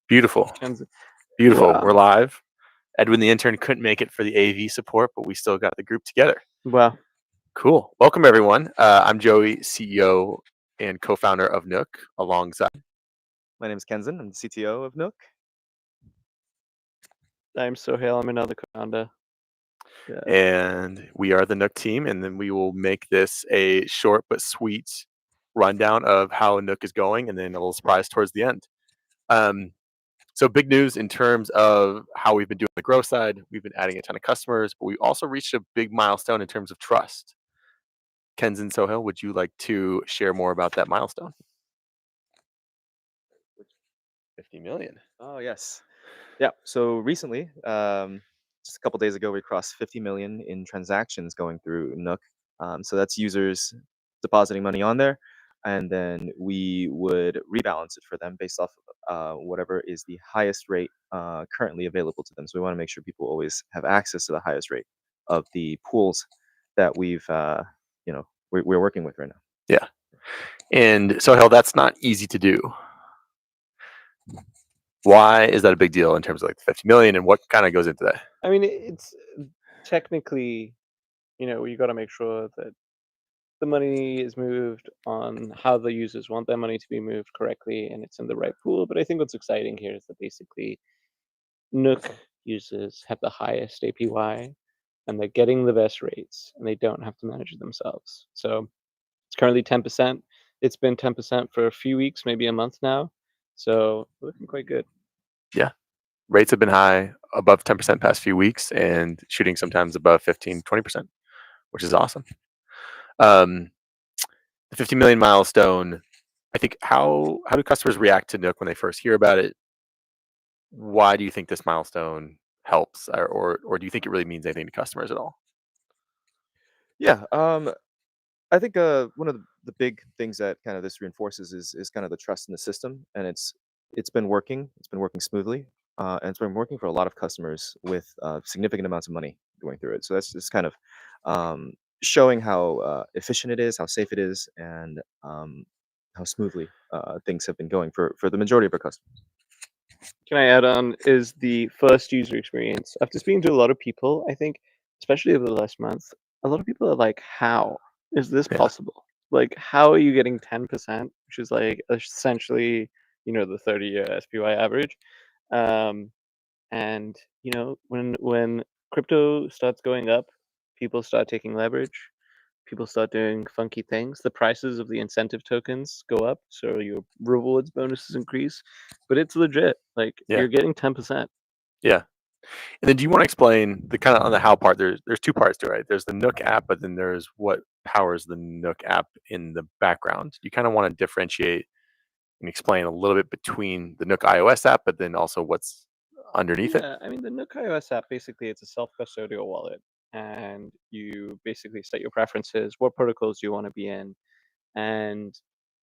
Beautiful. Beautiful. Wow. We're live. Edwin, the intern, couldn't make it for the AV support, but we still got the group together. Wow. Cool. Welcome, everyone. I'm Joey, CEO and co-founder of Nook, alongside. My name is Kenzen. I'm the CTO of Nook. I'm Sohail. I'm another co-founder. Yeah. And we are the Nook team, and then we will make this a short but sweet rundown of how Nook is going, and then a little surprise towards the end. So big news in terms of how we've been doing the growth side. We've been adding a ton of customers, but we also reached a big milestone in terms of trust. Kenzen, Sohail, would you like to share more about that milestone? 50 million. Oh, yes. Yeah. So recently, just a couple days ago, we crossed 50 million in transactions going through Nook. So that's users depositing money on there, and then we would rebalance it for them based off whatever is the highest rate currently available to them. So we want to make sure people always have access to the highest rate of the pools that we're working with right now. Yeah. And Sohail, that's not easy to do. Why is that a big deal in terms of like 50 million, and what kind of goes into that? I mean, it's technically, you got to make sure that the money is moved on how the users want their money to be moved correctly, and it's in the right pool. But I think what's exciting here is that basically Nook users have the highest APY, and they're getting the best rates, and they don't have to manage it themselves. So it's currently 10%. It's been 10% for a few weeks, maybe a month now. So looking quite good. Yeah. Rates have been high, above 10% past few weeks, and shooting sometimes above 15, 20%, which is awesome. The 50 million milestone, I think, how do customers react to Nook when they first hear about it? Why do you think this milestone helps, or do you think it really means anything to customers at all? Yeah. I think one of the big things that kind of this reinforces is kind of the trust in the system, and it's been working. It's been working smoothly, and it's been working for a lot of customers with significant amounts of money going through it. So that's just kind of showing how efficient it is, how safe it is, and how smoothly things have been going for the majority of our customers. Can I add on is the first user experience. After speaking to a lot of people, I think, especially over the last month, a lot of people are like, how is this possible? Like, how are you getting 10%, which is like essentially, the 30-year SPY average? And, when crypto starts going up, people start taking leverage. People start doing funky things. The prices of the incentive tokens go up, so your rewards bonuses increase. But it's legit. Like you're getting 10%. Yeah. And then do you want to explain the kind of on the how part? There's two parts to it, right? There's the Nook app, but then there's what powers the Nook app in the background. You kind of want to differentiate and explain a little bit between the Nook iOS app, but then also what's underneath it. I mean, the Nook iOS app, basically, it's a self-custodial wallet. And you basically set your preferences, what protocols you want to be in. And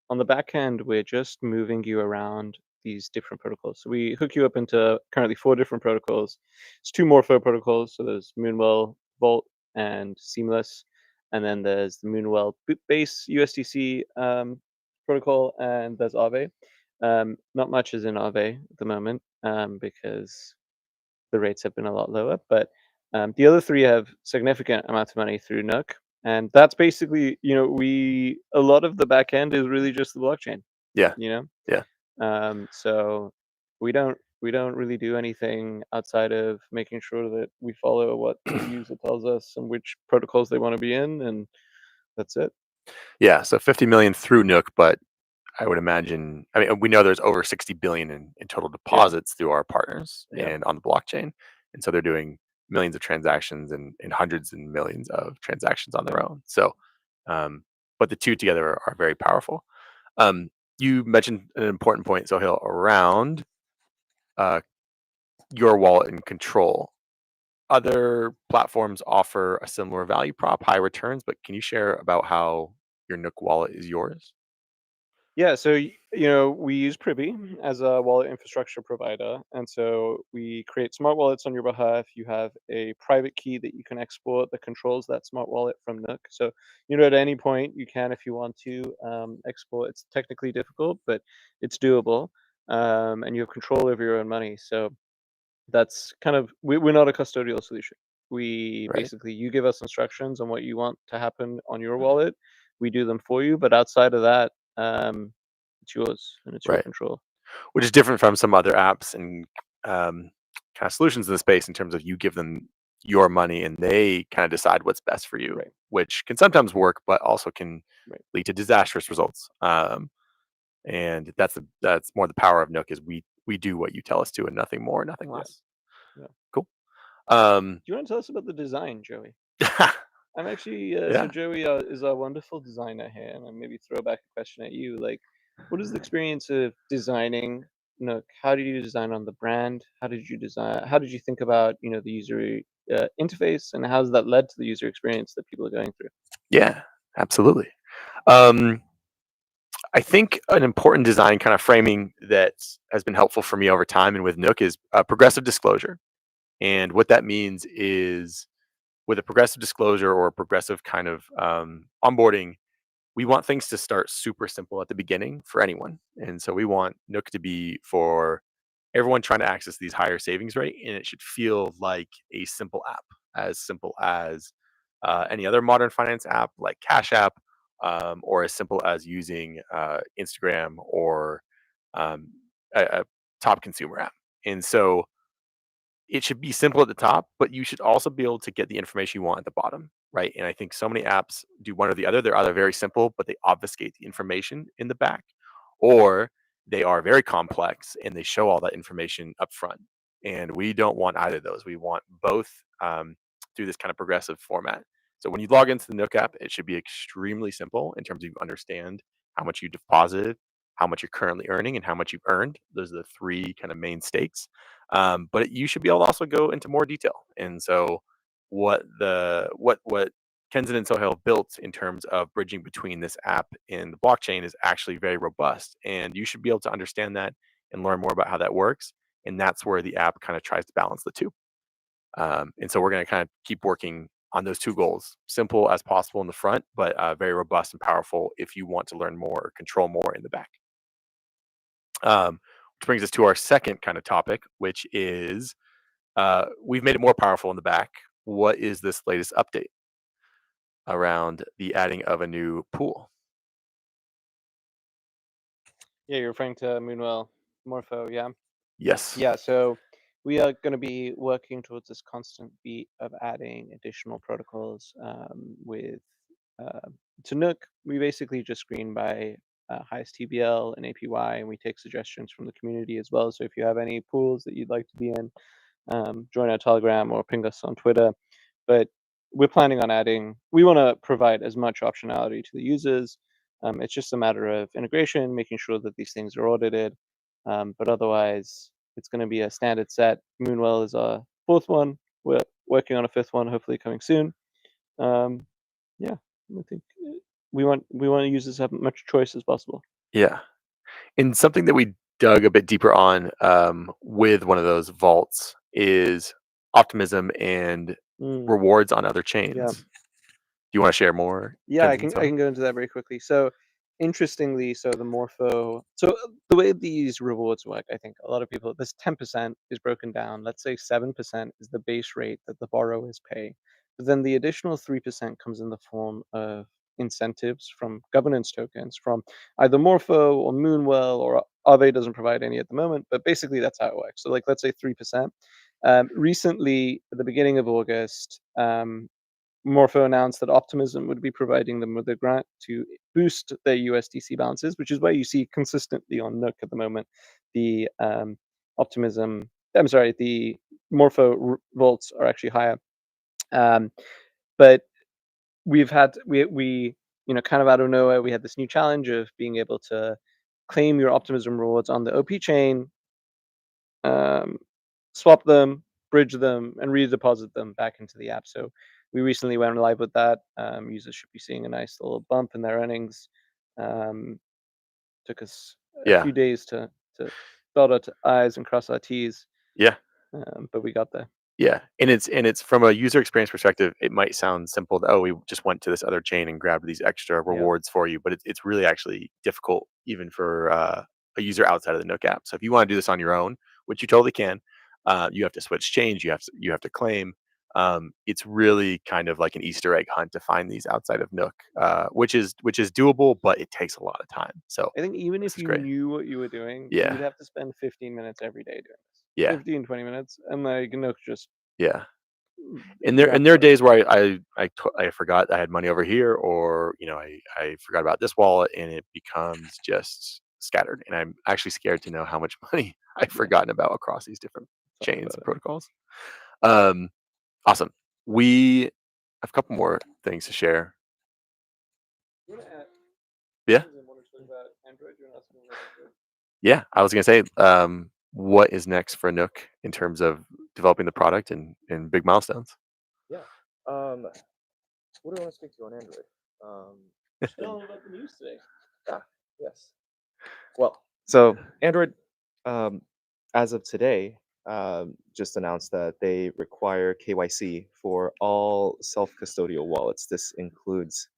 on the back end, we're just moving you around these different protocols. So we hook you up into currently 4 different protocols. It's 2 Morpho protocols. So there's Moonwell, Vault, and Seamless. And then there's the Moonwell base USDC protocol, and there's AAVE. Not much is in AAVE at the moment because the rates have been a lot lower. But the other 3 have significant amounts of money through Nook. And that's basically, a lot of the back end is really just the blockchain. Yeah. So we don't really do anything outside of making sure that we follow what the user tells us and which protocols they want to be in, and that's it. Yeah. So 50 million through Nook, but I would imagine, I mean, we know there's over 60 billion in total deposits through our partners and on the blockchain. And so they're doing millions of transactions and hundreds and millions of transactions on their own. So, but the two together are very powerful. You mentioned an important point, Sohail, around your wallet and control. Other platforms offer a similar value prop, high returns, but can you share about how your Nook wallet is yours? Yeah, so we use Privy as a wallet infrastructure provider, and so we create smart wallets on your behalf. You have a private key that you can export that controls that smart wallet from Nook. So at any point you can, if you want to, export. It's technically difficult, but it's doable. and you have control over your own money. So that's kind of we're not a custodial solution. We Right. basically, you give us instructions on what you want to happen on your wallet, we do them for you. But outside of that, it's yours and it's your Right. control. Which is different from some other apps and kind of solutions in the space in terms of you give them your money and they kind of decide what's best for you, Right. which can sometimes work, but also can Right. lead to disastrous results. And that's more the power of Nook is we do what you tell us to and nothing more, nothing Yeah. less. Yeah. Cool. Do you want to tell us about the design, Joey? I'm actually so Yeah. Joey is our wonderful designer here, and I maybe throw back a question at you. Like, what is the experience of designing Nook? How did you design on the brand? How did you design? How did you think about the user interface, and how's that led to the user experience that people are going through? Yeah, absolutely. I think an important design kind of framing that has been helpful for me over time and with Nook is progressive disclosure. And what that means is with a progressive disclosure or a progressive kind of onboarding, we want things to start super simple at the beginning for anyone. And so we want Nook to be for everyone trying to access these higher savings rate, and it should feel like a simple app, as simple as any other modern finance app like Cash App, or as simple as using Instagram or um, a top consumer app. And so it should be simple at the top, but you should also be able to get the information you want at the bottom, right? And I think so many apps do one or the other. They're either very simple, but they obfuscate the information in the back, or they are very complex and they show all that information up front. And we don't want either of those. We want both through this kind of progressive format. So when you log into the Nook app, it should be extremely simple in terms of you understand how much you deposited, how much you're currently earning, and how much you've earned. Those are the three kind of main stakes. But you should be able to also go into more detail. And so what Kenzen and Sohail built in terms of bridging between this app and the blockchain is actually very robust. And you should be able to understand that and learn more about how that works. And that's where the app kind of tries to balance the two. And so we're going to kind of keep working on those two goals, simple as possible in the front, but very robust and powerful if you want to learn more or control more in the back. Which brings us to our second kind of topic, which is we've made it more powerful in the back. What is this latest update around the adding of a new pool? Yeah, you're referring to Moonwell, Morpho, yeah. Yes. Yeah, so we are going to be working towards this constant beat of adding additional protocols with uh, to Nook. We basically just screen by highest TBL and APY, and we take suggestions from the community as well. So if you have any pools that you'd like to be in, join our Telegram or ping us on Twitter. But we're planning on adding. We want to provide as much optionality to the users. It's just a matter of integration, making sure that these things are audited. But otherwise, it's going to be a standard set. Moonwell is our fourth one. We're working on a fifth one, hopefully coming soon. Yeah, I think we want users to have much choice as possible. Yeah. And something that we dug a bit deeper on with one of those vaults is Optimism and rewards on other chains. Yeah. Do you want to share more? Yeah, I Kenzen? can go into that very quickly. So, interestingly, so the Morpho, so the way these rewards work, I think a lot of people, this 10% is broken down. Let's say 7% is the base rate that the borrowers pay, but then the additional 3% comes in the form of incentives from governance tokens from either Morpho or Moonwell, or Aave doesn't provide any at the moment, but basically that's how it works. So, like, let's say 3%. Recently, at the beginning of August, Morpho announced that Optimism would be providing them with a grant to boost their USDC balances, which is why you see consistently on Nook at the moment the Optimism. I'm sorry, the Morpho vaults are actually higher. But we've had we kind of out of nowhere we had this new challenge of being able to claim your Optimism rewards on the OP chain, swap them, bridge them, and redeposit them back into the app. So we recently went live with that. Users should be seeing a nice little bump in their earnings. Took us a few days to dot our I's and cross our T's. Yeah. But we got there. Yeah, and it's from a user experience perspective, it might sound simple that, oh, we just went to this other chain and grabbed these extra rewards for you, but it's really actually difficult even for a user outside of the Nook app. So if you want to do this on your own, which you totally can, you have to switch change. You have to claim. It's really kind of like an Easter egg hunt to find these outside of Nook, which is doable, but it takes a lot of time. So I think even this if is you great. knew what you were doing, Yeah. you'd have to spend 15 minutes every day doing this. Yeah. 15, 20 minutes, and like Nook just Yeah. And there are days where I forgot I had money over here, or I forgot about this wallet, and it becomes just scattered. And I'm actually scared to know how much money I've forgotten about across these different Talk chains about and it. protocols. Awesome. We have a couple more things to share. You want to add? Yeah. About Android? You want to ask me about Android? Yeah, I was gonna say, what is next for Nook in terms of developing the product and big milestones? Yeah. What do I want to speak to on Android? Just tell them about the news today. Yes. Well, so Android, as of today, just announced that they require KYC for all self-custodial wallets. This includes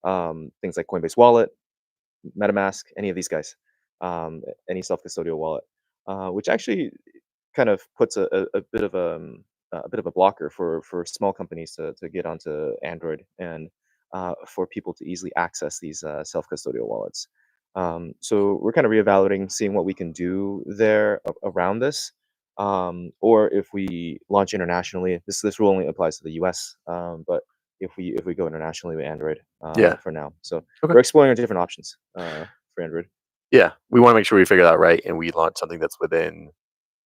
things like Coinbase Wallet, MetaMask, any of these guys, any self-custodial wallet, which actually kind of puts a bit of a bit of a blocker for small companies to get onto Android and for people to easily access these self-custodial wallets. So we're kind of reevaluating, seeing what we can do there around this, or if we launch internationally. This rule only applies to the U.S., but if we go internationally with Android Yeah. for now, so Okay. we're exploring our different options for Android. Yeah, we want to make sure we figure that out right, and we launch something that's within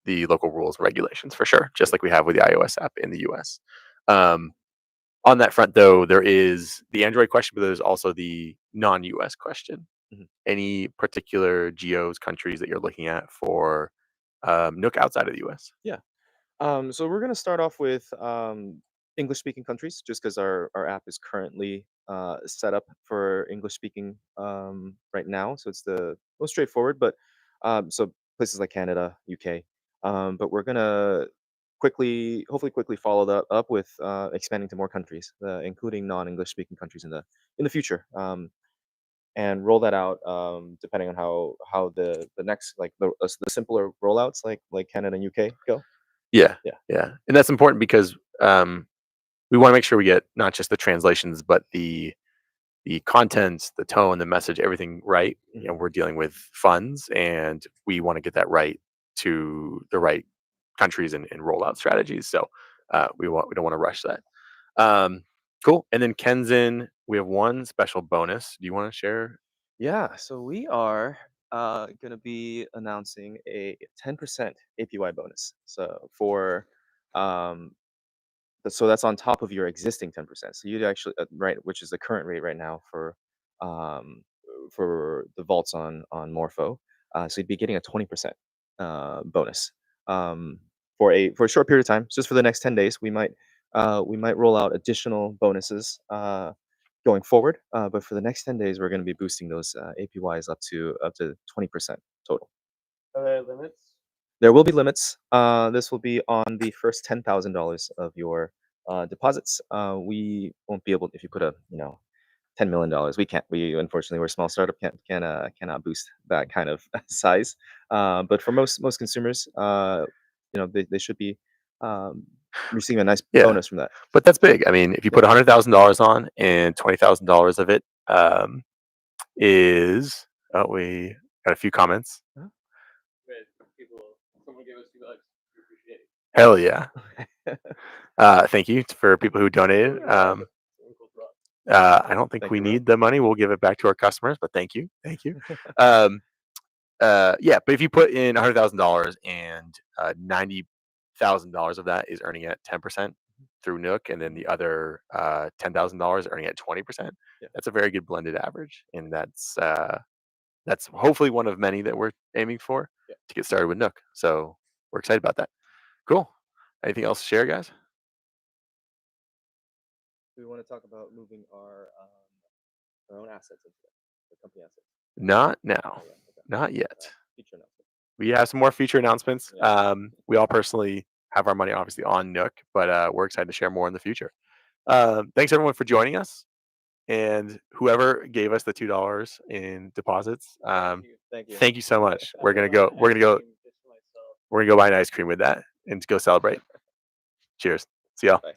the local rules and regulations for sure, just like we have with the iOS app in the US. On that front, though, there is the Android question, but there's also the non-US question. Mhm. Any particular geos, countries that you're looking at for Nook outside of the US? Yeah. So we're gonna start off with English-speaking countries, just because our app is currently set up for English-speaking right now. So it's the most straightforward. But so places like Canada, UK. But we're gonna hopefully quickly follow that up with expanding to more countries, including non-English-speaking countries in the future. And roll that out depending on how the next like the simpler rollouts like Canada and UK go. Yeah, Yeah. yeah, and that's important because we want to make sure we get not just the translations, but the content, the tone, the message, everything right. We're dealing with funds, and we want to get that right to the right countries and rollout strategies. So we don't want to rush that. Cool. And then Kenzin, we have one special bonus. Do you want to share? Yeah, so we are going to be announcing a 10% APY bonus. So um, so that's on top of your existing 10%. So you'd actually right, which is the current rate right now um, for the vaults on Morpho. So you'd be getting a 20% bonus for a short period of time, just for the next 10 days. We might roll out additional bonuses going forward. But for the next 10 days, we're going to be boosting those APYs up to 20% total. Are there limits? There will be limits. This will be on the first $10,000 of your deposits. We won't be able, if you put $10 million. We can't. We unfortunately we're a small startup. Cannot boost that kind of size. But for most consumers, they should be receiving a nice Yeah. bonus from that. But that's big. I mean, if you put $100,000 on and $20,000 of it is, we got a few comments. Someone gave us $2. We appreciate it. Hell yeah. Thank you for people who donated. I don't think Thank we you, Ro. need the money. We'll give it back to our customers, but thank you. Yeah, but if you put in $100,000 and $90,000 of that is earning at 10% through Nook, and then the other $10,000 earning at 20%, that's a very good blended average, and that's hopefully one of many that we're aiming for to get started with Nook. So we're excited about that. Cool. Anything else to share, guys? We want to talk about moving our own assets into the company assets. Not now. Not yet. Future announcement. We have some more future announcements. We all personally have our money obviously on Nook, but we're excited to share more in the future. Thanks everyone for joining us. And whoever gave us the $2 in deposits, Thank you. thank you so much. We're gonna go buy an ice cream with that and go celebrate. Cheers. See y'all. Bye.